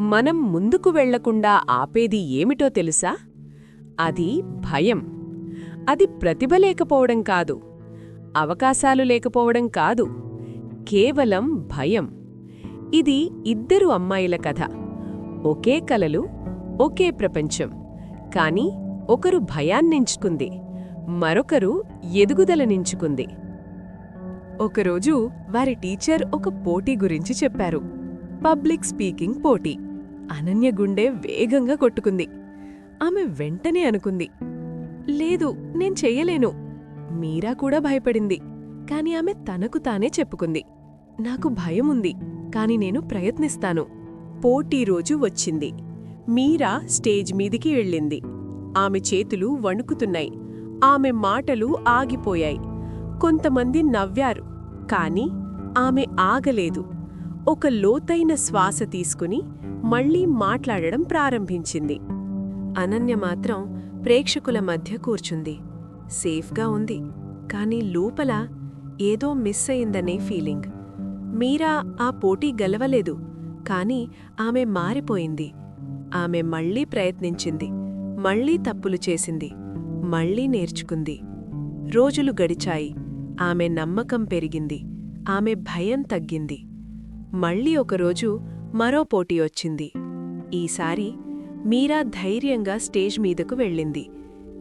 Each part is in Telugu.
మనం ముందుకు వెళ్లకుండా ఆపేది ఏమిటో తెలుసా? అది భయం. అది ప్రతిభ లేకపోవడం కాదు, అవకాశాలు లేకపోవడం కాదు, కేవలం భయం. ఇది ఇద్దరు అమ్మాయిల కథ. ఒకే కలలు, ఒకే ప్రపంచం. కాని ఒకరు భయాన్నించుకుంది, మరొకరు ఎదుగుదలనించుకుంది. ఒకరోజు వారి టీచర్ ఒక పోటీ గురించి చెప్పారు. పబ్లిక్ స్పీకింగ్ పోటీ. అనన్య గుండె వేగంగా కొట్టుకుంది. ఆమె వెంటనే అనుకుంది, లేదు, నేను చెయ్యలేను. మీరా కూడా భయపడింది. కాని ఆమె తనకు తానే చెప్పుకుంది, నాకు భయముంది, కాని నేను ప్రయత్నిస్తాను. పోటీ రోజు వచ్చింది. మీరా స్టేజ్ మీదికి వెళ్ళింది. ఆమె చేతులు వణుకుతున్నాయి. ఆమె మాటలు ఆగిపోయాయి. కొంతమంది నవ్వారు, కాని ఆమె ఆగలేదు. ఒక లోతైన శ్వాస తీసుకుని మళ్లీ మాట్లాడడం ప్రారంభించింది. అనన్య మాత్రం ప్రేక్షకుల మధ్య కూర్చుంది. సేఫ్గా ఉంది, కాని లోపల ఏదో మిస్ అయిందనే ఫీలింగ్. మీరా ఆ పోటీ గెలవలేదు, కాని ఆమె మారిపోయింది. ఆమె మళ్లీ ప్రయత్నించింది, మళ్లీ తప్పులు చేసింది, మళ్లీ నేర్చుకుంది. రోజులు గడిచాయి. ఆమె నమ్మకం పెరిగింది. ఆమె భయం తగ్గింది. మళ్లీ ఒకరోజు మరో పోటీ వచ్చింది. ఈసారి మీరా ధైర్యంగా స్టేజ్ మీదకు వెళ్ళింది.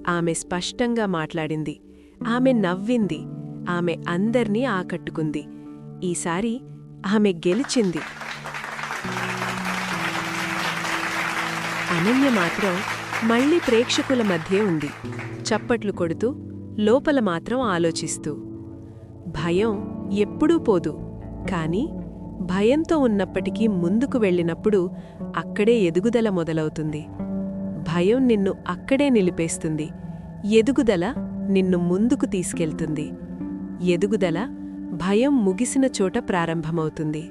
ఆమె స్పష్టంగా మాట్లాడింది. ఆమె నవ్వింది. ఆమె అందర్నీ ఆకట్టుకుంది. ఈసారి ఆమె గెలిచింది. అనన్య మాత్రం మళ్లీ ప్రేక్షకుల మధ్యే ఉంది, చప్పట్లు కొడుతూ, లోపల మాత్రం ఆలోచిస్తూ. భయం ఎప్పుడూ పోదు, కాని భయంతో ఉన్నప్పటికీ ముందుకు వెళ్ళినప్పుడు అక్కడే ఎదుగుదల మొదలవుతుంది. భయం నిన్ను అక్కడే నిలిపేస్తుంది. ఎదుగుదల నిన్ను ముందుకు తీసుకెళ్తుంది. ఎదుగుదల భయం ముగిసిన చోట ప్రారంభమవుతుంది.